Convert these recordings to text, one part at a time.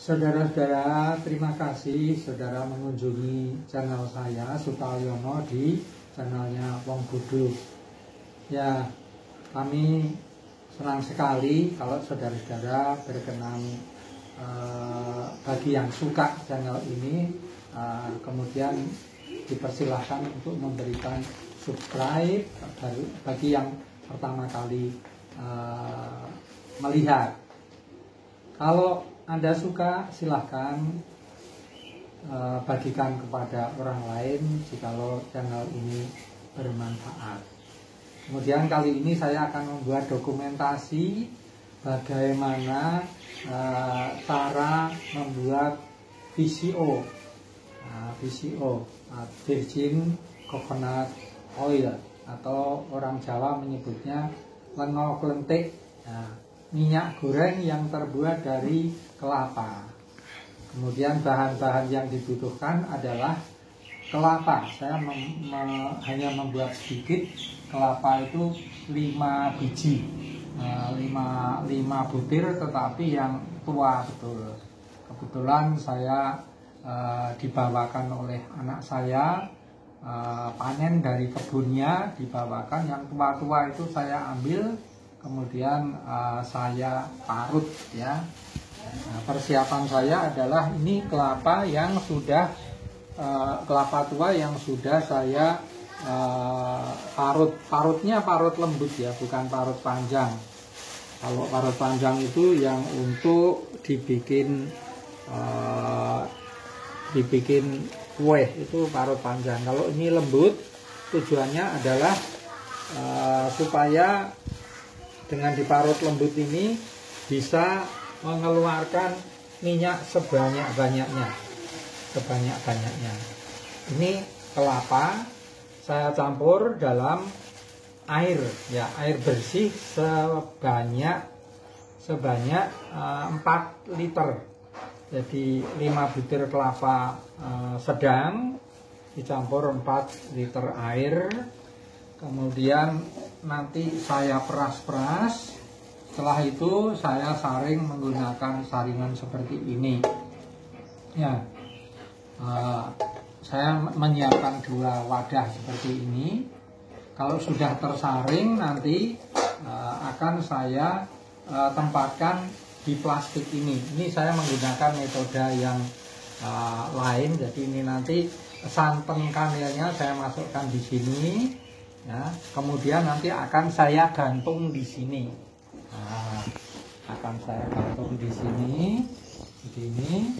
Saudara-saudara, terima kasih saudara mengunjungi channel saya Sutalyono di channelnya Wong Bodo. Ya, kami senang sekali kalau saudara-saudara berkenan bagi yang suka channel ini, kemudian dipersilahkan untuk memberikan subscribe bagi yang pertama kali melihat. Kalau Anda suka, silahkan bagikan kepada orang lain jikalau channel ini bermanfaat. Kemudian kali ini saya akan membuat dokumentasi bagaimana cara membuat VCO, Virgin Coconut Oil, atau orang Jawa menyebutnya lengo klentik. Minyak goreng yang terbuat dari kelapa. Kemudian bahan-bahan yang dibutuhkan adalah kelapa. Saya hanya membuat sedikit. Kelapa itu 5 biji, 5 butir, tetapi yang tua betul. Kebetulan saya dibawakan oleh anak saya, panen dari kebunnya, dibawakan. Yang tua-tua itu saya ambil, kemudian saya parut ya. Persiapan saya adalah ini kelapa yang sudah kelapa tua yang sudah saya parutnya parut lembut ya, bukan parut panjang. Kalau parut panjang itu yang untuk dibikin kue, itu parut panjang. Kalau ini lembut, tujuannya adalah supaya dengan diparut lembut ini bisa mengeluarkan minyak sebanyak-banyaknya. Ini kelapa saya campur dalam air ya, air bersih sebanyak 4 liter. Jadi 5 butir kelapa sedang dicampur 4 liter air. Kemudian nanti saya peras-peras. Setelah itu saya saring menggunakan saringan seperti ini. Ya, saya menyiapkan 2 wadah seperti ini. Kalau sudah tersaring, nanti akan saya tempatkan di plastik ini. Ini saya menggunakan metode yang lain. Jadi ini nanti santan kanilnya saya masukkan di sini. Ya, kemudian nanti akan saya gantung di sini. Akan saya gantung di sini, begini.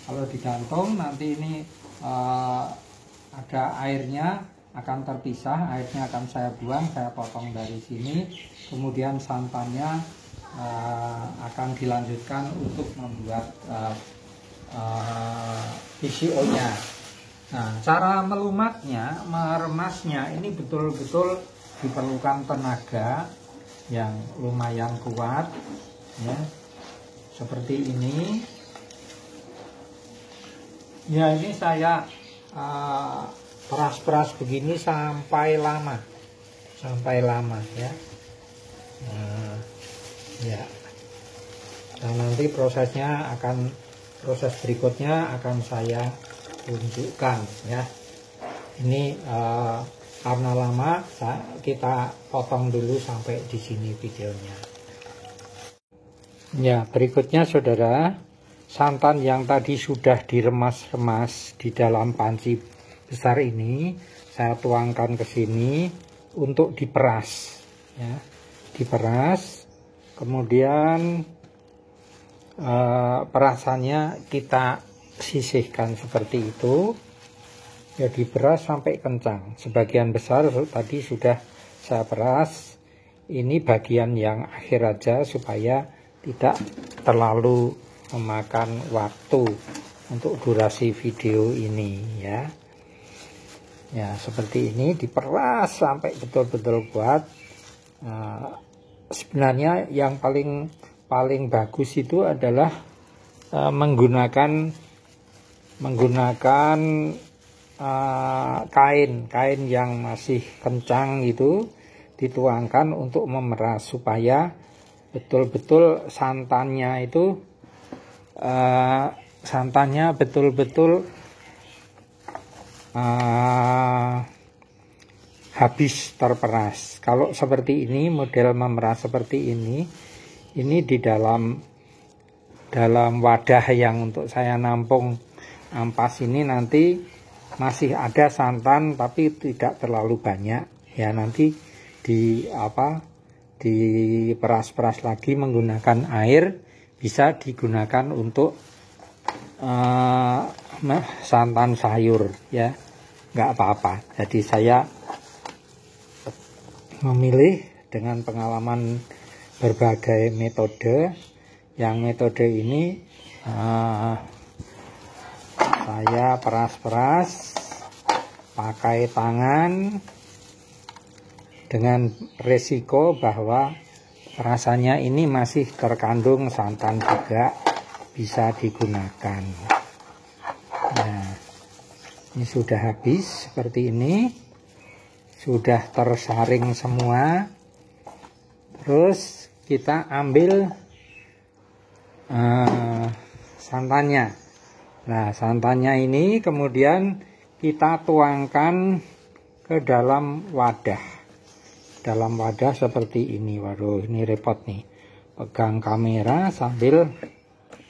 Kalau digantung nanti ini ada airnya akan terpisah, airnya akan saya buang, saya potong dari sini. Kemudian santannya akan dilanjutkan untuk membuat VCO-nya. Nah, cara melumatnya, meremasnya ini betul-betul diperlukan tenaga yang lumayan kuat ya. Seperti ini. Ya, ini saya peras-peras begini sampai lama ya. Ya. Nah, nanti proses berikutnya akan saya tunjukkan ya. Ini karena lama, kita potong dulu sampai di sini videonya. Ya, berikutnya saudara, santan yang tadi sudah diremas-remas di dalam panci besar ini saya tuangkan ke sini untuk diperas ya. Diperas, kemudian perasannya kita sisihkan seperti itu ya, diperas sampai kencang. Sebagian besar tadi sudah saya peras. Ini bagian yang akhir aja supaya tidak terlalu memakan waktu untuk durasi video ini ya. Ya, seperti ini diperas sampai betul-betul kuat. Sebenarnya yang paling bagus itu adalah menggunakan kain yang masih kencang itu dituangkan untuk memeras supaya betul-betul santannya itu santannya betul-betul habis terperas. Kalau seperti ini, model memeras seperti ini di dalam wadah yang untuk saya nampung ampas ini nanti masih ada santan, tapi tidak terlalu banyak ya. Nanti diperas-peras lagi menggunakan air, bisa digunakan untuk santan sayur ya, nggak apa-apa. Jadi saya memilih dengan pengalaman berbagai metode. Yang metode ini saya peras-peras pakai tangan dengan resiko bahwa rasanya ini masih terkandung santan juga, bisa digunakan. Nah, ini sudah habis seperti ini, sudah tersaring semua. Terus kita ambil santannya. Nah, santannya ini kemudian kita tuangkan ke dalam wadah. Dalam wadah seperti ini. Waduh, ini repot nih. Pegang kamera sambil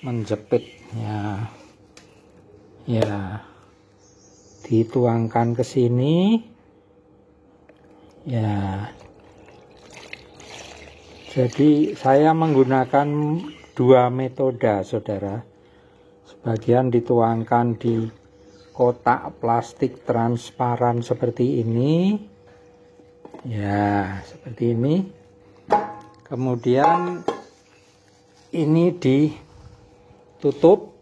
menjepit ya. Ya. Dituangkan ke sini. Ya. Jadi saya menggunakan dua metode, saudara. Sebagian dituangkan di kotak plastik transparan seperti ini. Ya, seperti ini. Kemudian ini ditutup.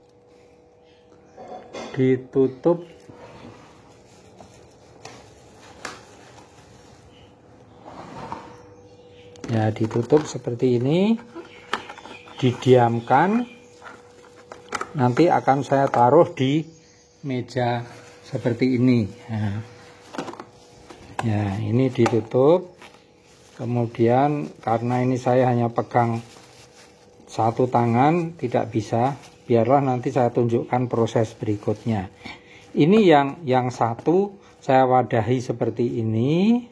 Ya, ditutup seperti ini. Didiamkan. Nanti akan saya taruh di meja seperti ini. Ya, ini ditutup. Kemudian karena ini saya hanya pegang satu tangan, tidak bisa. Biarlah nanti saya tunjukkan proses berikutnya. Ini yang satu saya wadahi seperti ini,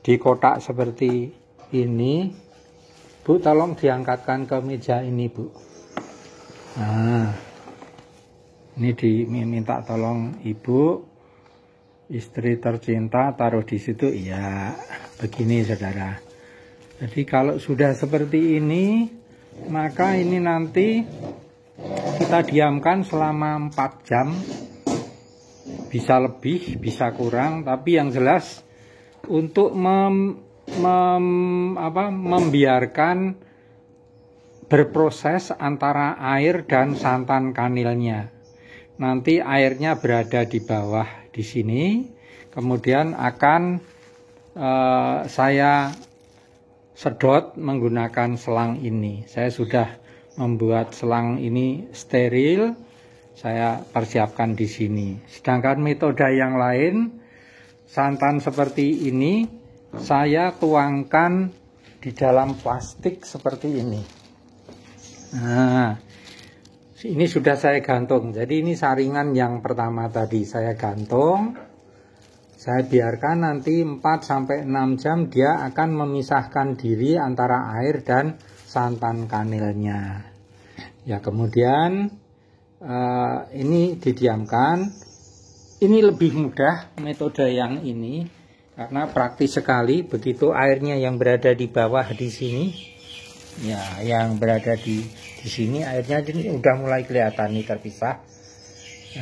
di kotak seperti ini. Bu, tolong diangkatkan ke meja ini, Bu. Nah, ini diminta tolong Ibu, istri tercinta, taruh di situ. Ya, begini saudara. Jadi kalau sudah seperti ini, maka ini nanti kita diamkan selama 4 jam. Bisa lebih, bisa kurang, tapi yang jelas untuk membiarkan berproses antara air dan santan kanilnya. Nanti airnya berada di bawah di sini, kemudian akan saya sedot menggunakan selang ini. Saya sudah membuat selang ini steril, saya persiapkan di sini. Sedangkan metode yang lain, santan seperti ini saya tuangkan di dalam plastik seperti ini. Nah, ini sudah saya gantung. Jadi ini saringan yang pertama tadi saya gantung. Saya biarkan nanti 4-6 jam dia akan memisahkan diri antara air dan santan kanilnya. Ya, kemudian ini didiamkan. Ini lebih mudah metode yang ini karena praktis sekali. Begitu airnya yang berada di bawah di sini, ya, yang berada di sini airnya ini udah mulai kelihatan nih terpisah.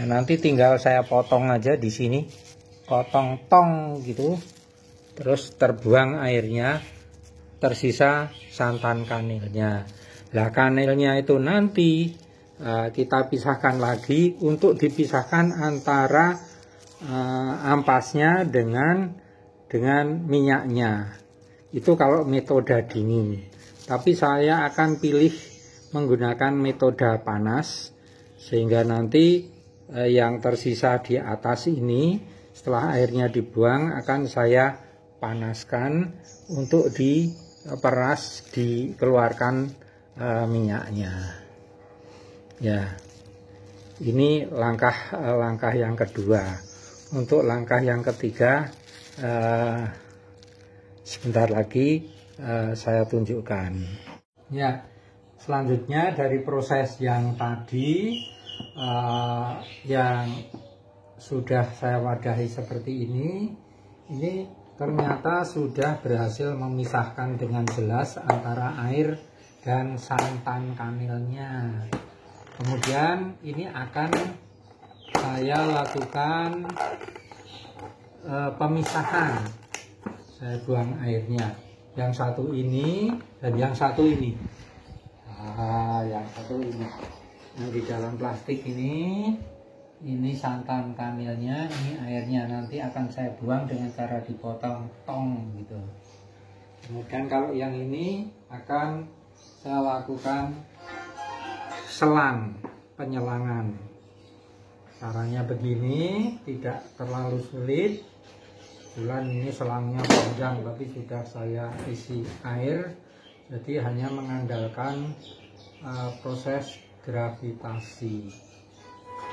Nah, nanti tinggal saya potong aja di sini, potong tong gitu, terus terbuang airnya, tersisa santan kanilnya. Lah kanilnya itu nanti kita pisahkan lagi untuk dipisahkan antara ampasnya dengan minyaknya. Itu kalau metode dingin. Tapi saya akan pilih menggunakan metode panas, sehingga nanti yang tersisa di atas ini setelah airnya dibuang akan saya panaskan untuk diperas, dikeluarkan minyaknya. Ya, ini langkah yang kedua. Untuk langkah yang ketiga sebentar lagi saya tunjukkan. Ya, selanjutnya dari proses yang tadi yang sudah saya wadahi seperti ini ternyata sudah berhasil memisahkan dengan jelas antara air dan santan kanilnya. Kemudian ini akan saya lakukan pemisahan. Saya buang airnya. Yang satu ini dan yang satu ini. Yang satu ini. Yang di dalam plastik ini santan kanilnya, ini airnya. Nanti akan saya buang dengan cara dipotong tong gitu. Kemudian kalau yang ini akan saya lakukan selang, penyelangan. Caranya begini, tidak terlalu sulit. Kebetulan ini selangnya panjang, tapi sudah saya isi air, jadi hanya mengandalkan proses gravitasi.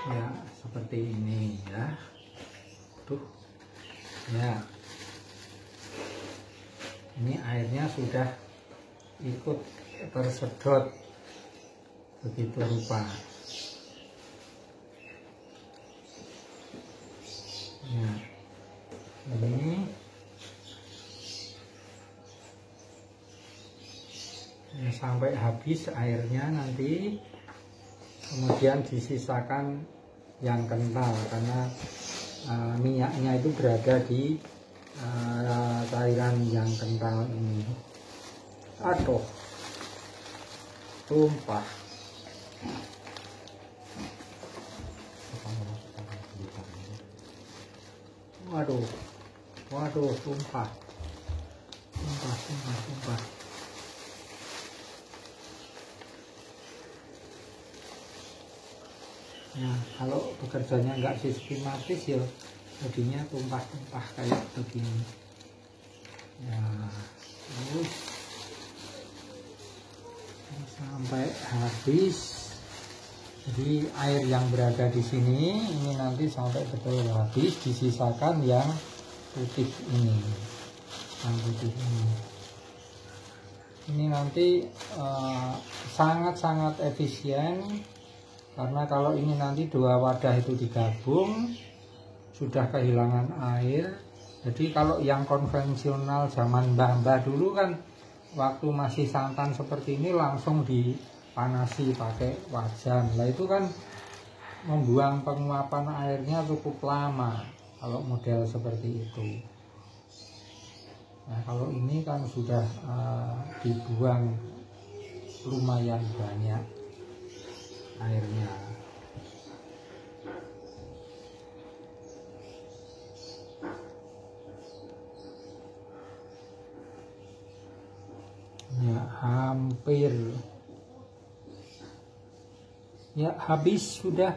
Ya, seperti ini ya. Tuh, ya. Ini airnya sudah ikut tersedot begitu rupa. Ya. Ini sampai habis airnya nanti, kemudian disisakan yang kental karena minyaknya itu berada di cairan yang kental ini. Aduh, tumpah. Waduh, tumpah. Nah, kalau bekerjanya nggak sistematis ya jadinya tumpah-tumpah kayak begini. Ya, terus sampai habis. Jadi air yang berada di sini ini nanti sampai betul habis, disisakan yang putih ini, yang putih ini. Ini nanti sangat-sangat efisien, karena kalau ini nanti dua wadah itu digabung sudah kehilangan air. Jadi kalau yang konvensional zaman mbah-mbah dulu kan waktu masih santan seperti ini langsung dipanasi pakai wajan. Nah itu kan membuang penguapan airnya cukup lama kalau model seperti itu. Nah kalau ini kan sudah dibuang lumayan banyak airnya. Ya hampir, ya habis sudah.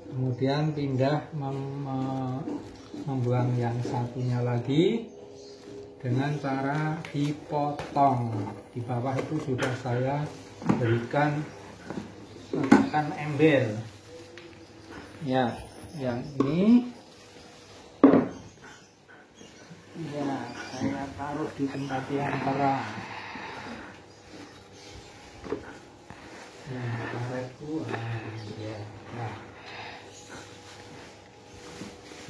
Kemudian pindah membuang yang satunya lagi dengan cara dipotong. Di bawah itu sudah saya berikan letakkan ember. Ya, yang ini ya saya taruh di tempat yang terang. Nah, karetku ya. Nah,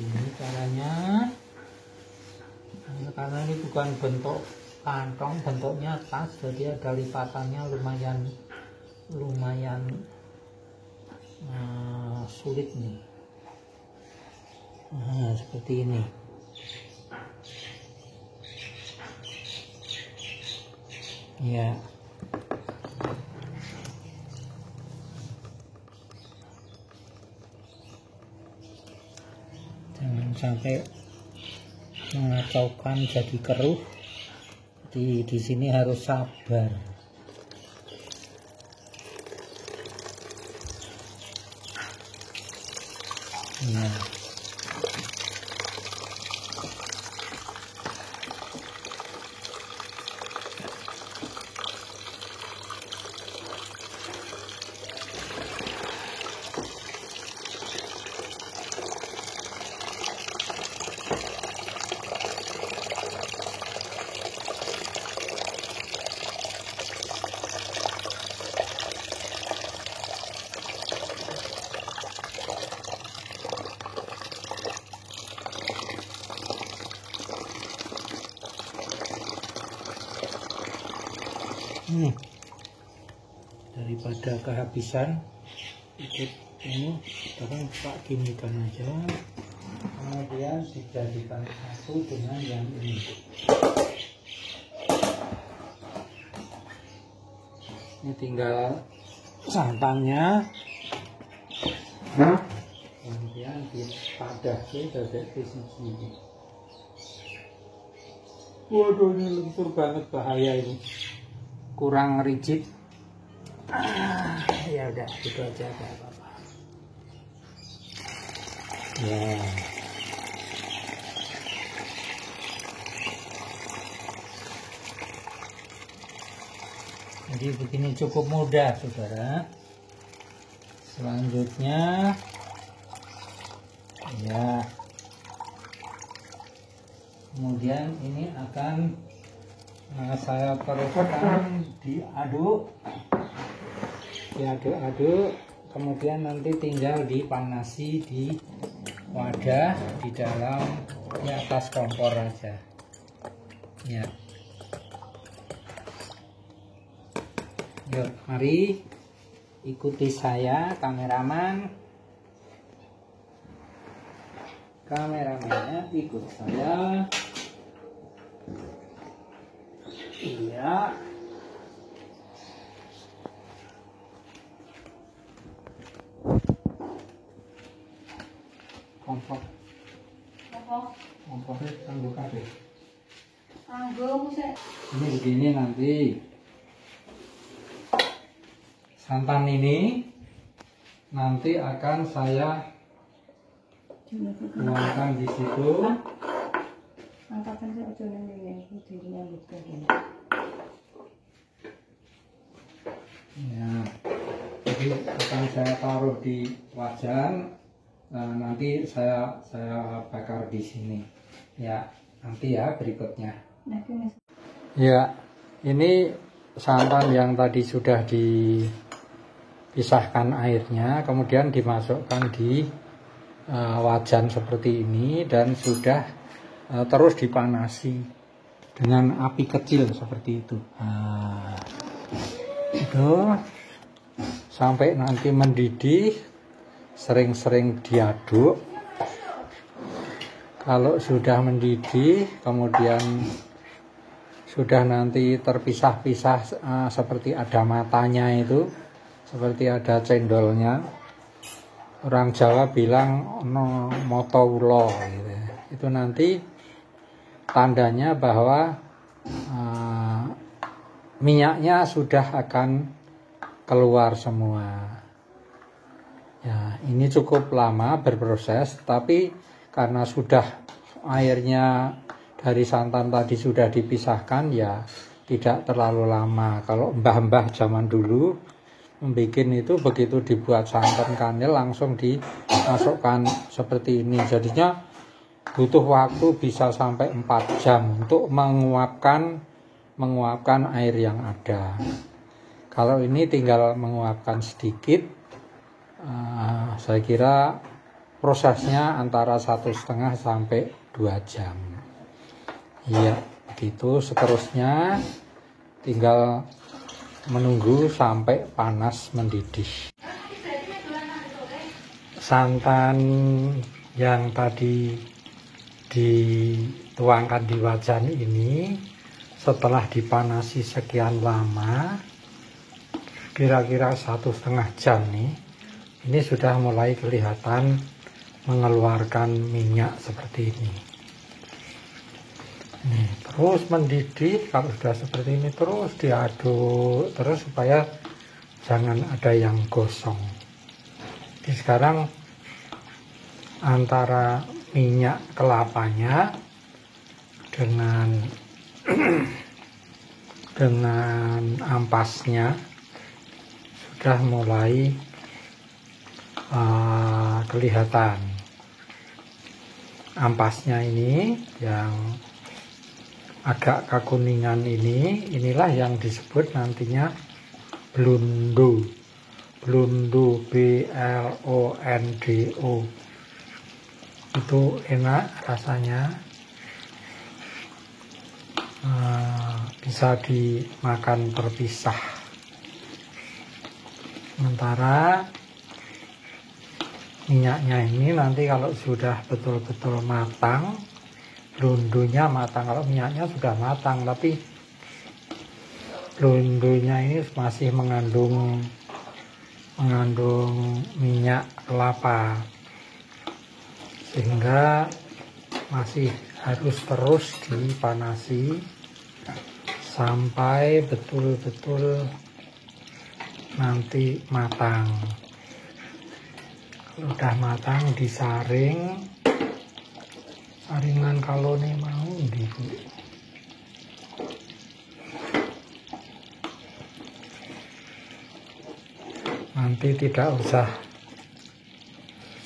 ini caranya. Karena ini bukan bentuk kantong, bentuknya tas, jadi ada lipatannya lumayan sulit nih. Nah, seperti ini. Ya. Jangan sampai mengacaukan jadi keruh. Di sini harus sabar. Nah. Daripada kehabisan ikut ini, sekarang tak ginikan aja, kemudian dijadikan satu dengan yang ini. Ini tinggal santannya, kemudian dipadah dari sisi. Waduh, ini lentur banget, bahaya ini, kurang rigid. Ya udah, gitu aja, gak apa-apa. Ya. Jadi begini cukup mudah, saudara. Selanjutnya, ya, kemudian ini akan saya teruskan diaduk, kemudian nanti tinggal dipanasi di wadah di dalam, di atas kompor aja. Ya. Yuk, mari ikuti saya, kameraman. Kameramannya ikut saya. Iya. Kompor. Apa? Kompornya kanggo kabeh. Kanggo musik. Ini begini nanti. Santan ini nanti akan saya tuangkan di situ. Angkatan saya aja neng kudu nyambut kene. Ya. Jadi akan saya taruh di wajan. Nah, nanti saya bakar di sini. Ya, nanti ya berikutnya. Ya, ini santan yang tadi sudah dipisahkan airnya, kemudian dimasukkan di wajan seperti ini dan sudah terus dipanasi dengan api kecil seperti itu. Nah, itu sampai nanti mendidih, sering-sering diaduk. Kalau sudah mendidih, kemudian sudah nanti terpisah-pisah seperti ada matanya itu, seperti ada cendolnya. Orang Jawa bilang no moto ulo gitu. Itu nanti tandanya bahwa minyaknya sudah akan keluar semua. Ya, ini cukup lama berproses, tapi karena sudah airnya dari santan tadi sudah dipisahkan, ya tidak terlalu lama. Kalau mbah-mbah zaman dulu membuat itu, begitu dibuat santan kanel langsung dimasukkan seperti ini. Jadinya butuh waktu bisa sampai 4 jam untuk menguapkan air yang ada. Kalau ini tinggal menguapkan sedikit, saya kira prosesnya antara 1,5 sampai 2 jam. Iya, begitu. Seterusnya tinggal menunggu sampai panas mendidih. Santan yang tadi dituangkan di wajan ini setelah dipanasi sekian lama, kira-kira 1,5 jam nih, ini sudah mulai kelihatan mengeluarkan minyak seperti ini. Nih, terus mendidih. Kalau sudah seperti ini terus diaduk terus supaya jangan ada yang gosong. Jadi sekarang antara minyak kelapanya dengan ampasnya sudah mulai kelihatan. Ampasnya ini yang agak kekuningan inilah yang disebut nantinya blondo. Blondo, BLONDO. Itu enak rasanya. bisa dimakan terpisah. Sementara minyaknya ini nanti kalau sudah betul-betul matang, lundunya matang. Kalau minyaknya sudah matang, tapi lundunya ini masih mengandung minyak kelapa, sehingga masih harus terus dipanasi sampai betul-betul nanti matang. Kalau udah matang disaring, saringan kalau nih mau Bu. Nanti tidak usah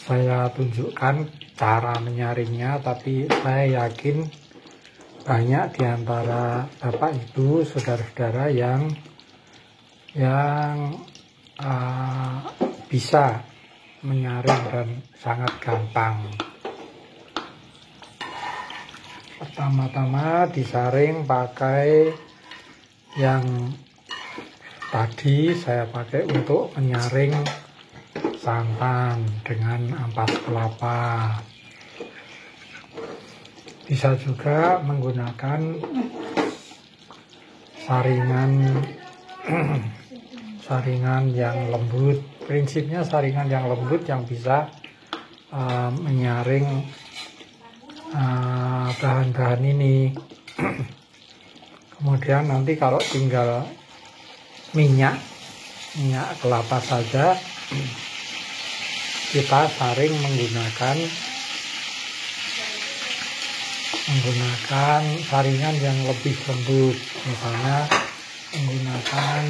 saya tunjukkan cara menyaringnya, tapi saya yakin banyak di antara Bapak Ibu, saudara-saudara yang bisa menyaring dan sangat gampang. Pertama-tama disaring pakai yang tadi saya pakai untuk menyaring santan dengan ampas kelapa. Bisa juga menggunakan saringan yang lembut. Prinsipnya saringan yang lembut yang bisa menyaring bahan-bahan ini. Kemudian nanti kalau tinggal minyak kelapa saja, kita saring menggunakan saringan yang lebih lembut, misalnya menggunakan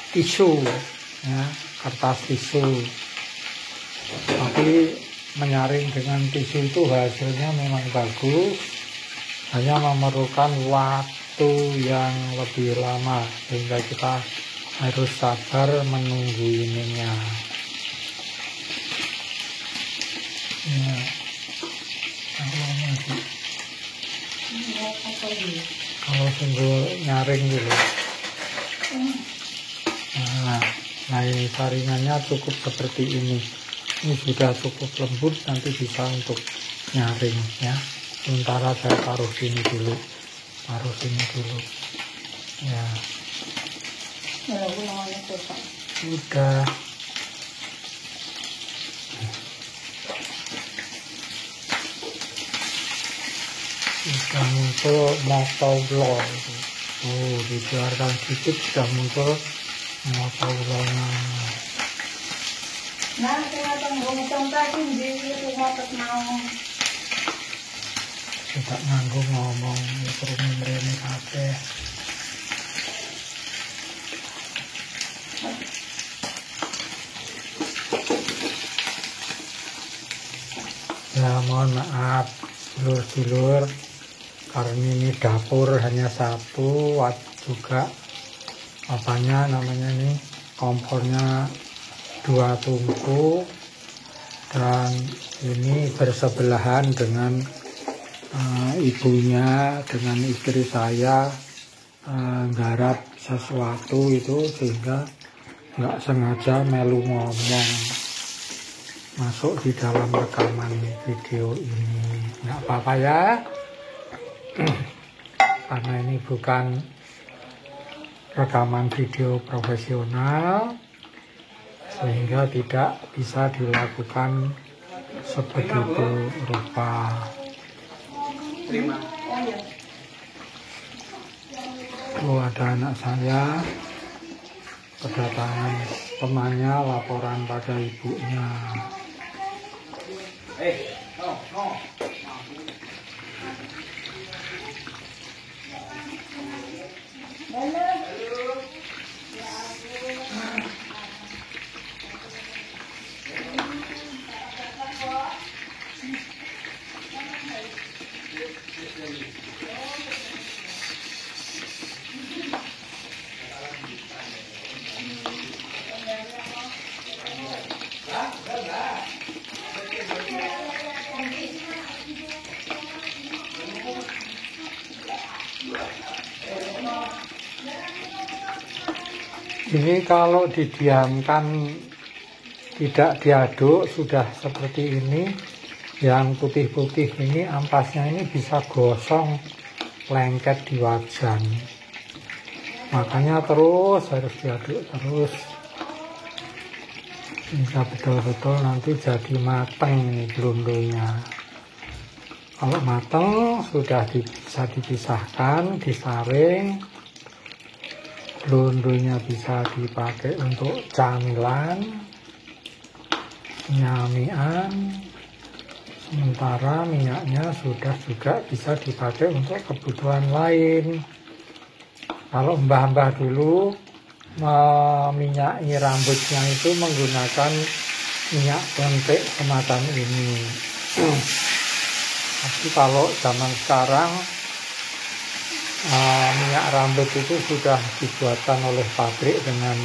tisu, ya, kertas tisu. Tapi menyaring dengan tisu itu hasilnya memang bagus, hanya memerlukan waktu yang lebih lama, sehingga kita harus sabar menunggu ininya. Ya, kalau sungguh nyaring dulu. Nah ini saringannya cukup seperti ini. Ini sudah cukup lembut, nanti bisa untuk nyaring ya. Sementara saya taruh sini dulu. Ya. Sudah. Sudah muncul motoulol. Dibiarkan sedikit sudah muncul motoulolnya. Nah, saya tunggu contoh ini motot mau. Tidak nganggo ngomong terus mrene kabeh. Ya mohon maaf dulur-dulur, karena ini dapur hanya satu, juga namanya ini kompornya 2 tungku, dan ini bersebelahan dengan ibunya, dengan istri saya nggarap sesuatu itu, sehingga nggak sengaja melu ngomong masuk di dalam rekaman video ini. Nggak apa-apa ya, karena ini bukan rekaman video profesional, sehingga tidak bisa dilakukan sebegitu rupa. Ada anak saya kedatangan temannya laporan pada ibunya. Ini kalau didiamkan tidak diaduk sudah seperti ini, yang putih-putih ini ampasnya ini bisa gosong lengket di wajan. Makanya terus harus diaduk terus. Bisa betul-betul nanti jadi mateng ini gelundunya. Kalau mateng sudah bisa dipisahkan, disaring. Gelundunya bisa dipakai untuk camilan, nyamian. Sementara minyaknya sudah juga bisa dipakai untuk kebutuhan lain. Kalau mbah-mbah dulu meminyaki rambutnya itu menggunakan minyak lentik semacam ini. Tapi kalau zaman sekarang minyak rambut itu sudah dibuatkan oleh pabrik dengan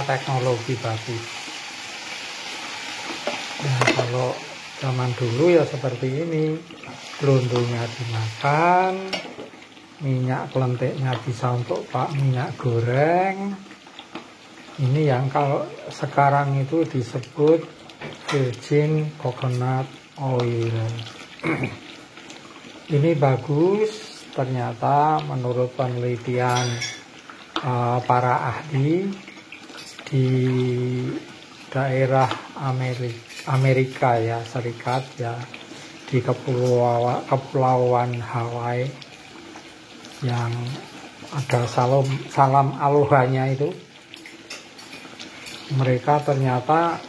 teknologi bagus. Nah, kalau zaman dulu ya seperti ini, gelundunya dimakan, minyak kelentiknya bisa untuk minyak goreng. Ini yang kalau sekarang itu disebut virgin coconut oil. Ini bagus, ternyata menurut penelitian para ahli di daerah Amerika ya Serikat ya, di kepulauan Hawaii yang ada salam alohanya itu, mereka ternyata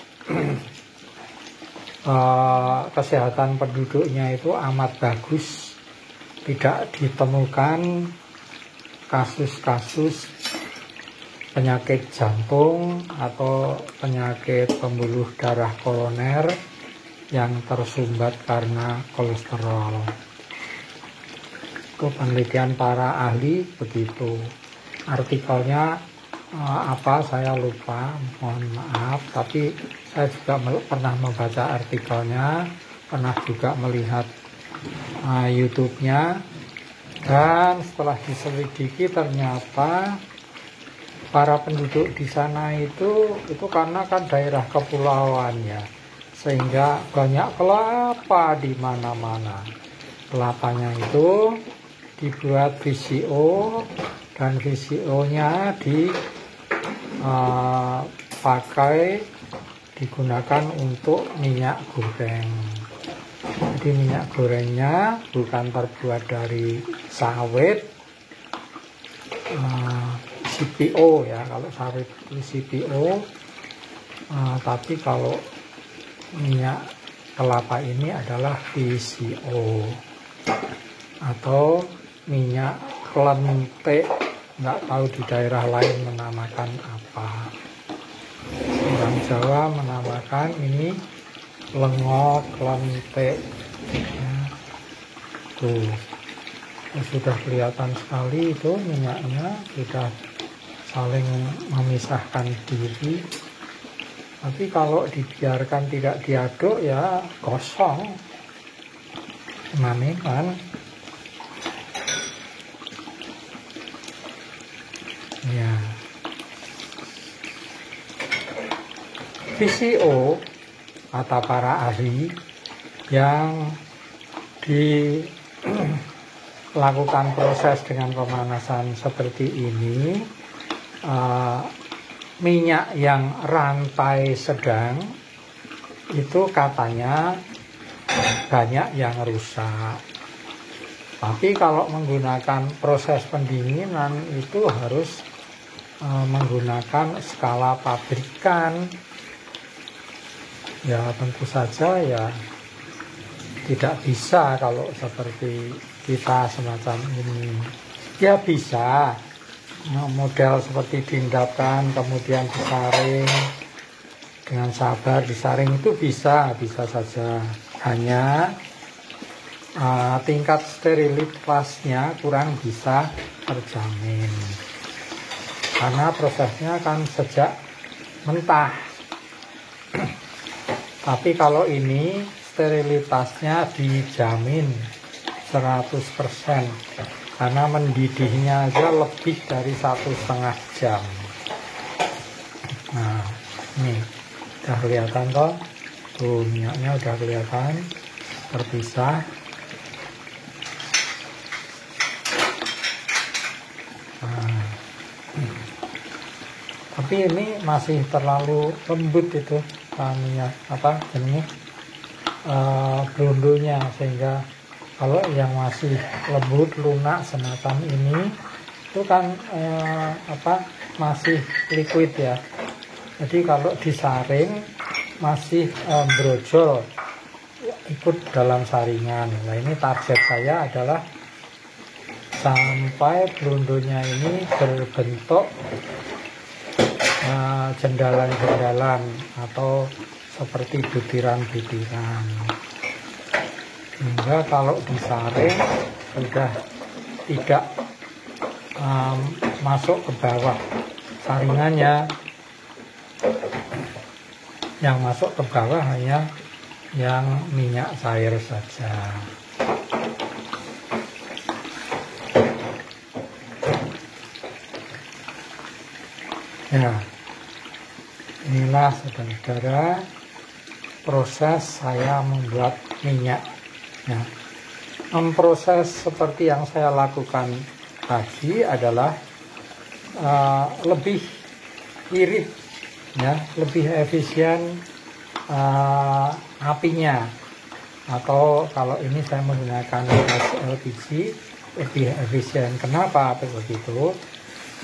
kesehatan penduduknya itu amat bagus, tidak ditemukan kasus-kasus penyakit jantung atau penyakit pembuluh darah koroner yang tersumbat karena kolesterol. Itu penelitian para ahli begitu. Artikelnya apa saya lupa, mohon maaf, tapi saya juga pernah membaca artikelnya, pernah juga melihat YouTube-nya, dan setelah diselidiki ternyata para penduduk di sana itu karena kan daerah kepulauan ya, sehingga banyak kelapa di mana-mana. Kelapanya itu dibuat VCO, dan VCO-nya digunakan untuk minyak goreng. Jadi minyak gorengnya bukan terbuat dari sawit, CPO ya, kalau sawit itu CPO, tapi kalau minyak kelapa ini adalah VCO atau minyak kelentik, nggak tahu di daerah lain menamakan apa. Orang Jawa menamakan ini lengot, kelentik ya. Tuh, sudah kelihatan sekali itu minyaknya sudah saling memisahkan diri. Tapi kalau dibiarkan tidak diaduk ya kosong, kan. Ya. VCO kata para ahli yang dilakukan proses dengan pemanasan seperti ini, minyak yang rantai sedang itu katanya banyak yang rusak. Tapi kalau menggunakan proses pendinginan itu harus menggunakan skala pabrikan. Ya tentu saja ya tidak bisa kalau seperti kita semacam ini. Ya bisa, model seperti diendapkan kemudian disaring dengan sabar, disaring itu bisa saja. Hanya tingkat sterilitasnya kurang bisa terjamin karena prosesnya kan sejak mentah. Tapi kalau ini sterilitasnya dijamin 100%. karena mendidihnya aja lebih dari 1,5 jam. Nah, ini udah kelihatan toh, tuh minyaknya udah kelihatan terpisah. Nah, tapi ini masih terlalu lembut itu minyak ini blondonya, sehingga kalau yang masih lembut lunak semacam ini itu kan masih liquid ya. Jadi kalau disaring masih brojol ikut dalam saringan. Nah, ini target saya adalah sampai blondonya ini berbentuk jendalan-jendalan atau seperti butiran-butiran, sehingga kalau disaring sudah tidak masuk ke bawah saringannya. Yang masuk ke bawah hanya yang minyak cair saja. Ya, inilah saudara-saudara proses saya membuat minyak. Ya, memproses seperti yang saya lakukan tadi adalah lebih irit, ya, lebih efisien apinya. Atau kalau ini saya menggunakan LPG, lebih efisien. Kenapa begitu?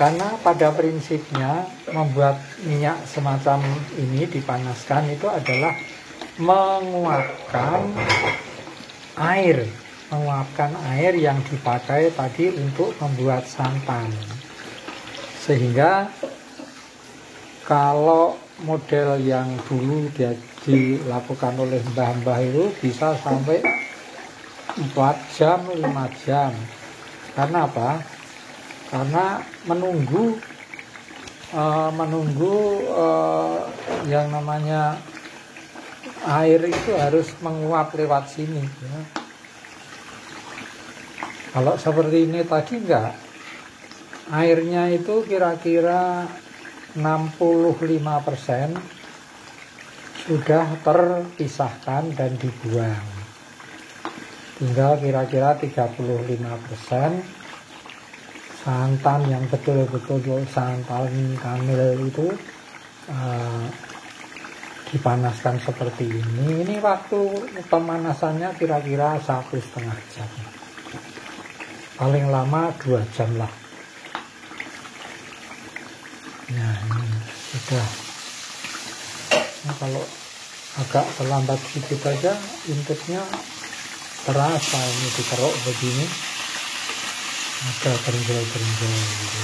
Karena pada prinsipnya membuat minyak semacam ini dipanaskan itu adalah menguapkan air yang dipakai tadi untuk membuat santan. Sehingga kalau model yang dulu dia dilakukan oleh mbah-mbah itu bisa sampai 4 jam, 5 jam. Karena apa? Karena menunggu yang namanya air itu harus menguap lewat sini, ya. Kalau seperti ini tadi enggak, airnya itu kira-kira 65% sudah terpisahkan dan dibuang, tinggal kira-kira 35% santan yang betul-betul santan kamil itu dipanaskan seperti ini. Ini waktu pemanasannya kira-kira 1,5 jam, paling lama 2 jam lah. Nah, ini sudah. Nah, kalau agak terlambat sedikit aja intipnya terasa ini dikerok begini, ada kerinjal-kerinjal gitu.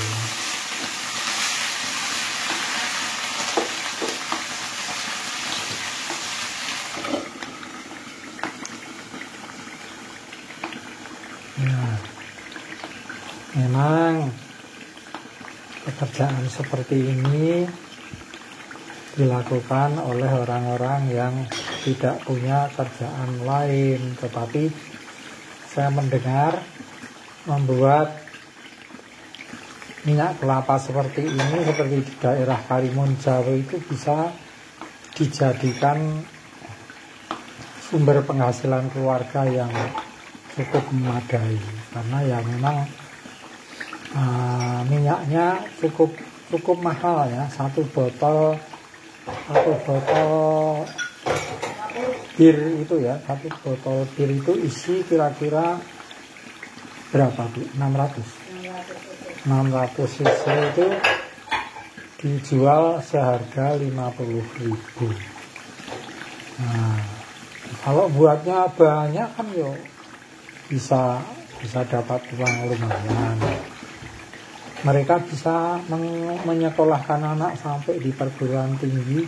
Nah, memang pekerjaan seperti ini dilakukan oleh orang-orang yang tidak punya kerjaan lain, tetapi saya mendengar membuat minyak kelapa seperti ini, seperti di daerah Karimun Jawa itu bisa dijadikan sumber penghasilan keluarga yang cukup memadai, karena ya memang minyaknya cukup mahal ya. Satu botol bir itu ya, satu botol bir itu isi kira-kira berapa Bu? 600 cc itu dijual seharga 50.000. Nah, kalau buatnya banyak kan yo bisa dapat uang lumayan. Mereka bisa menyekolahkan anak sampai di perguruan tinggi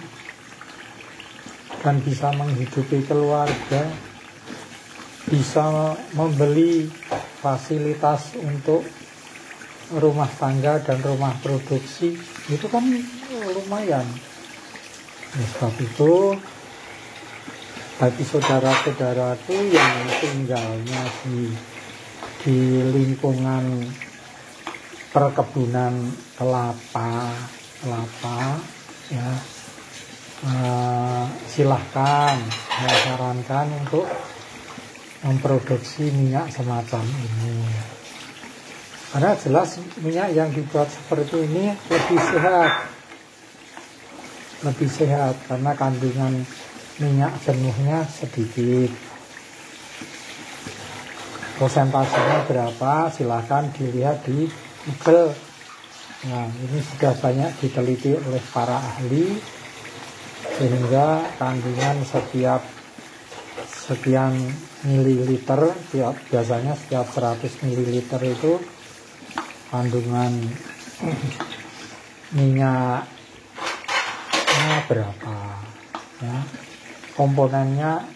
dan bisa menghidupi keluarga, bisa membeli fasilitas untuk rumah tangga dan rumah produksi. Itu kan lumayan. Sebab itu bagi saudara-saudaraku yang tinggalnya di di lingkungan perkebunan kelapa ya, silahkan saya sarankan untuk memproduksi minyak semacam ini, karena jelas minyak yang dibuat seperti ini lebih sehat karena kandungan minyak jenuhnya sedikit. Prosentasenya berapa silahkan dilihat di Google. Nah, ini sudah banyak diteliti oleh para ahli, sehingga kandungan setiap sekian mililiter, biasanya setiap 100 mililiter itu kandungan minyaknya berapa ya, komponennya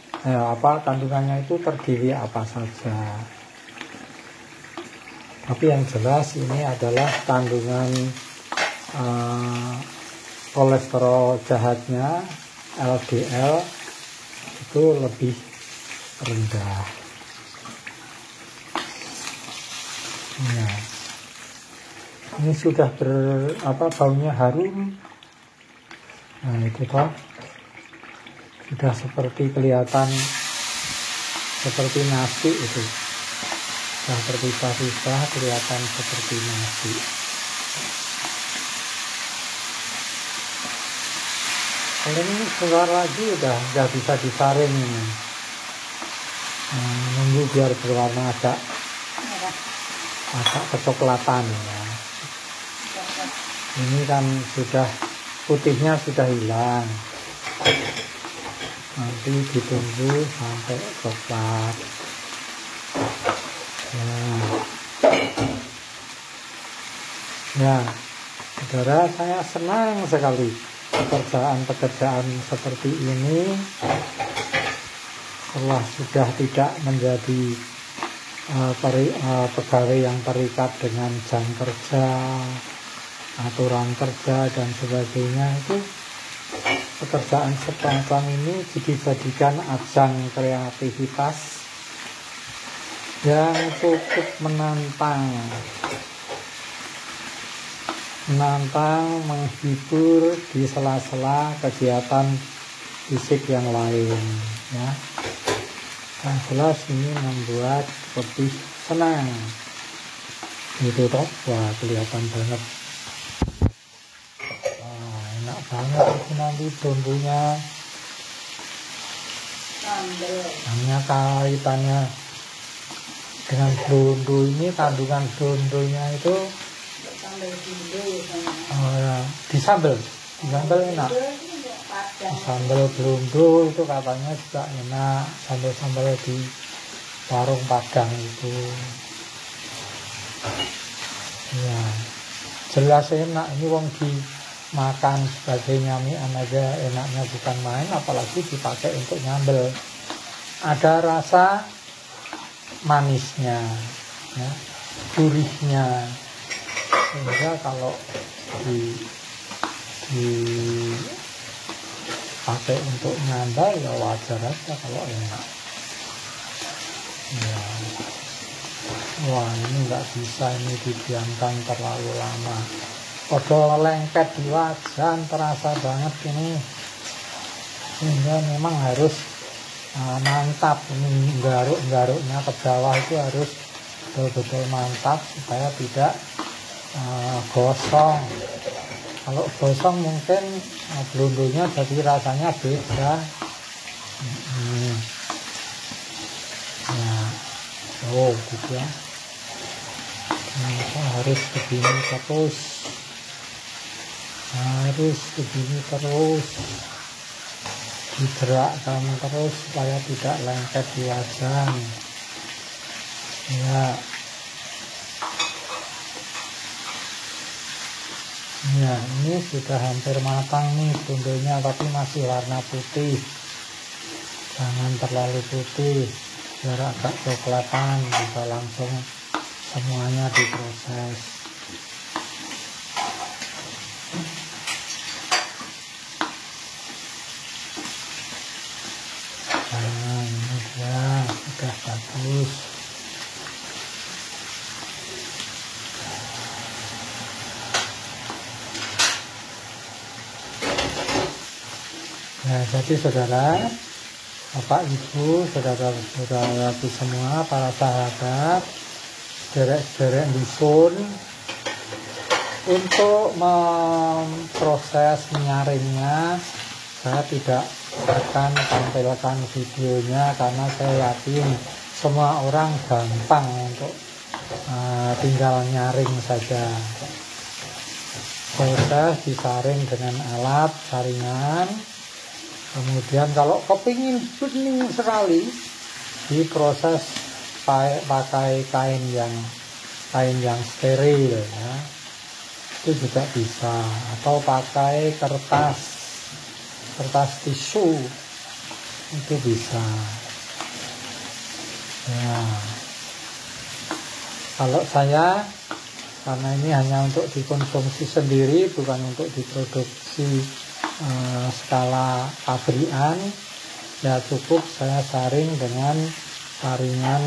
kandungannya itu terdiri apa saja. Tapi yang jelas ini adalah kandungan kolesterol jahatnya LDL itu lebih rendah. Nah, ini sudah baunya harum. Nah, itu toh sudah seperti kelihatan seperti nasi itu. Sudah terpisah-pisah kelihatan seperti nasi. Kalau ini keluar lagi udah nggak bisa disaring ini. Nunggu biar berwarna agak kecoklatan ya. Ini kan sudah putihnya sudah hilang. Nanti ditunggu sampai coklat. Ya, saudara, saya senang sekali pekerjaan seperti ini. Setelah sudah tidak menjadi pegawai yang terikat dengan jam kerja, aturan kerja dan sebagainya, itu pekerjaan semacam ini dijadikan ajang kreativitas yang cukup menantang, menghibur di sela-sela kegiatan fisik yang lain ya. Yang jelas ini membuat lebih senang gitu toh. Wah, kelihatan banget. Enak banget ini nanti bumbunya. Hanya kaitannya dengan blondo ini, kandungan blondonya itu disambel enak. Sambal blondo itu katanya juga enak, sambal di warung Padang itu ya, jelas enak. Ini wong dimakan sebagai nyamian aja enaknya bukan main, apalagi dipakai untuk nyambel. Ada rasa manisnya ya, gurihnya, sehingga kalau pakai untuk nyambal ya wajar aja kalau enak ya. Wah, ini nggak bisa ini didiamkan terlalu lama, odol lengket di wajan terasa banget ini, sehingga memang harus mantap. Ini garuknya ke bawah itu harus betul-betul mantap supaya tidak gosong. Kalau gosong mungkin blondonya jadi rasanya beda. Nah, gitu ya. Kenapa harus begini terus? Digerakkan terus supaya tidak lengket di wajan. Ya. Ya, ini sudah hampir matang nih blondonya, tapi masih warna putih. Jangan terlalu putih, biar agak coklatan, bisa langsung semuanya diproses. Nah, ini dia sudah bagus. Nah, jadi saudara, Bapak Ibu, saudara-saudaraku semua, para sahabat, derek-derek dusun, untuk memproses menyaringnya, saya tidak akan tampilkan videonya karena saya yakin semua orang gampang untuk tinggal nyaring saja. Proses disaring dengan alat saringan. Kemudian kalau kepingin bening sekali, diproses pakai kain yang steril ya. Itu juga bisa, atau pakai kertas tisu itu bisa. Ya. Kalau saya, karena ini hanya untuk dikonsumsi sendiri, bukan untuk diproduksi skala pabrikan, ya cukup saya saring dengan saringan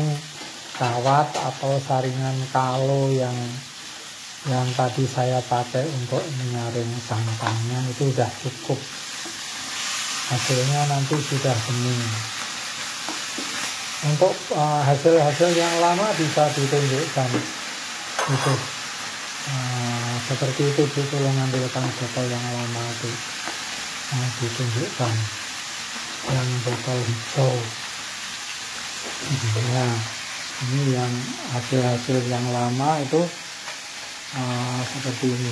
kawat atau saringan kalo yang tadi saya pakai untuk menyaring santannya, itu sudah cukup. Hasilnya nanti sudah bening. Untuk hasil-hasil yang lama bisa ditunjukkan itu. Seperti itu, tolong ambilkan botol yang lama itu. Ditunjukkan yang botol hijau. Ya, ini yang hasil-hasil yang lama itu seperti ini.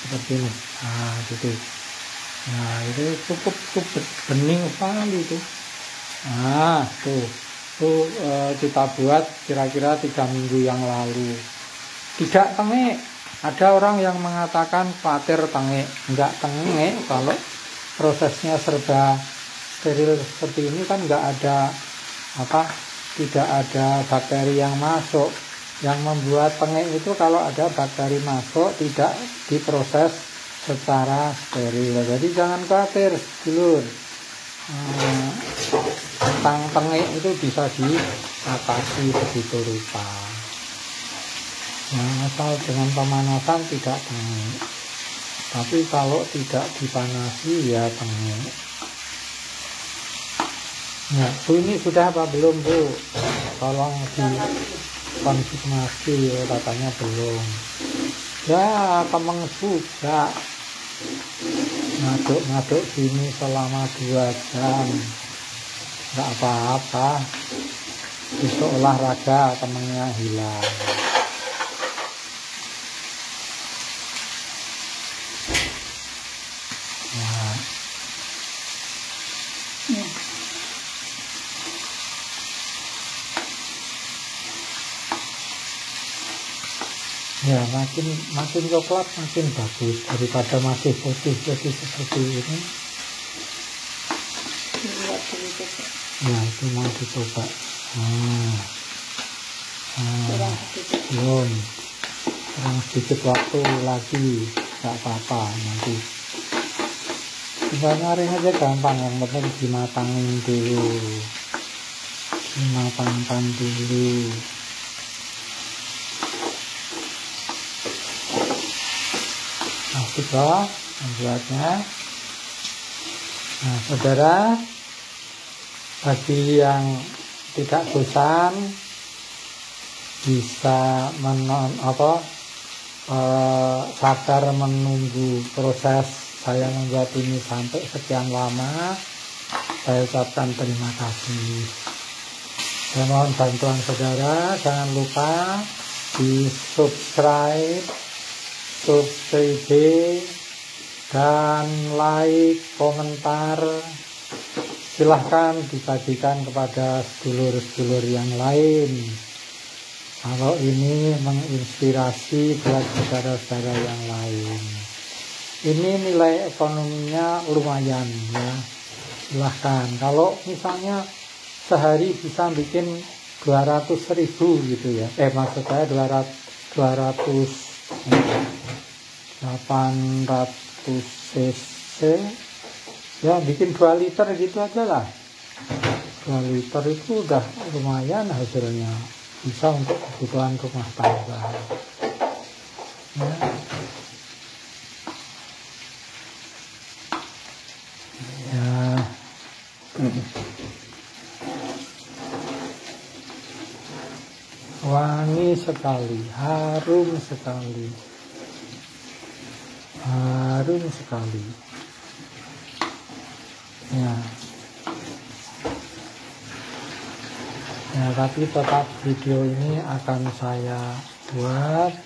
Seperti ini. Gitu. Nah, itu cukup bening sekali itu. Tuh kita buat kira-kira 3 minggu yang lalu. Tidak tengek. Ada orang yang mengatakan khawatir tengek. Enggak tengek kalau prosesnya serba steril seperti ini, kan enggak ada tidak ada bakteri yang masuk. Yang membuat tengek itu kalau ada bakteri masuk, tidak diproses secara steril. Jadi jangan khawatir, dulur. Tentang tengek itu bisa diatasi begitu rupa. Asal dengan pemanasan tidak tengek. Tapi kalau tidak dipanasi ya tengek. Ya, Bu, ini sudah apa belum, Bu? Tolong dikonfirmasi, katanya belum. Ya, kemeng juga. Ngaduk gini selama 2 jam. Enggak apa-apa. Besok olahraga kemengnya hilang. Ya, makin coklat makin bagus daripada masih putih seperti ini. Ya, itu mau dicoba. Belum. Kurang sedikit waktu lagi, nggak apa-apa nanti. Tinggal nyaring aja gampang, yang penting dimatangin dulu. Dimatangkan dulu. Sudah membuatnya. Nah, saudara, bagi yang tidak bosan bisa sabar menunggu proses saya membuat ini sampai sekian lama. Saya ucapkan terima kasih. Saya mohon bantuan saudara, jangan lupa di subscribe dan like, komentar. Silahkan dibagikan kepada sedulur-sedulur yang lain. Kalau ini menginspirasi buat saudara-saudara yang lain. Ini nilai ekonominya lumayan ya. Silahkan. Kalau misalnya sehari bisa bikin 200.000 gitu ya. Maksud saya 800 cc ya, bikin 2 liter gitu aja lah. 2 liter itu udah lumayan hasilnya, bisa untuk kebutuhan rumah tangga ya. wangi sekali, harum sekali, harum sekali. Ya. Ya, tapi tetap video ini akan saya buat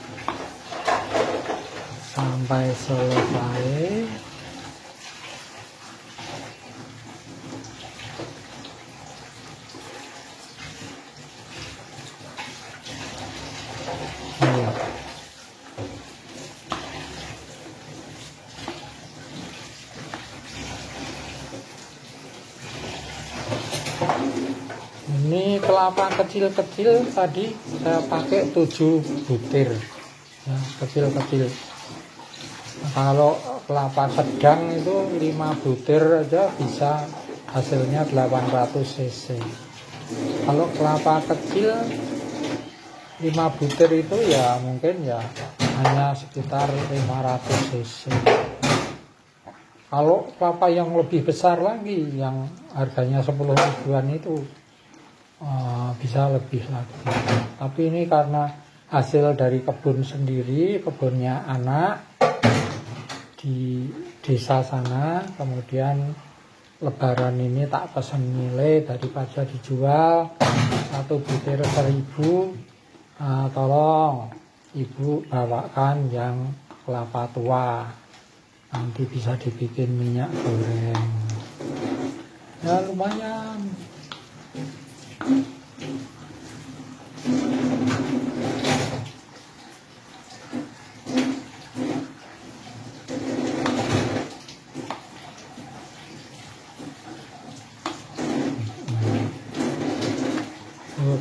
sampai selesai. Ya. Ini kelapa kecil-kecil tadi saya pakai 7 butir ya, kecil-kecil. Kalau kelapa sedang itu 5 butir aja bisa hasilnya 800 cc. Kalau kelapa kecil 5 butir itu ya mungkin ya hanya sekitar 500 cc. Kalau kelapa yang lebih besar lagi yang harganya 10 ribuan itu bisa lebih lagi. Tapi ini karena hasil dari kebun sendiri, kebunnya anak di desa sana, kemudian lebaran ini tak pesen nilai daripada dijual 1 butir 1.000. Tolong ibu bawakan yang kelapa tua, nanti bisa dibikin minyak goreng ya, lumayan.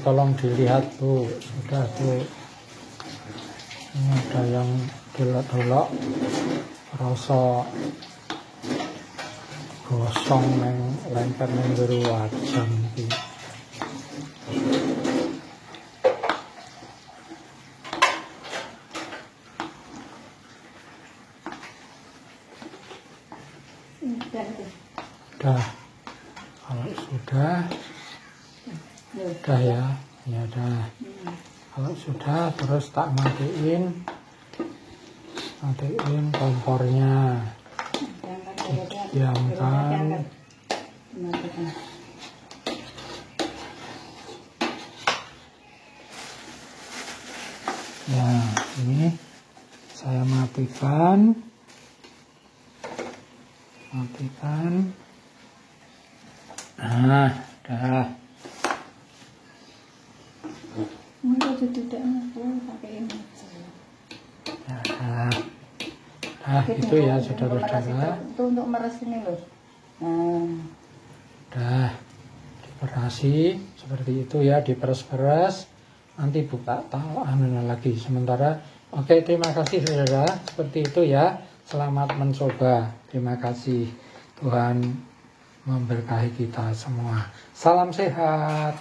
Tolong dilihat Bu, sudah Bu, ini ada yang delok-delok rasa gosong yang lengket yang wajan iki. Udah, kalau sudah ya, ya udah. Kalau sudah terus tak matiin kompornya, diamkan. Ya, ini saya matikan. Nah, dah. Itu ya saudara-saudara. Itu untuk meres ini loh. Dah diperasi seperti itu ya, diperes-peres. Nanti buka lagi sementara. Oke, terima kasih saudara. Seperti itu ya. Selamat mencoba. Terima kasih. Tuhan memberkahi kita semua. Salam sehat.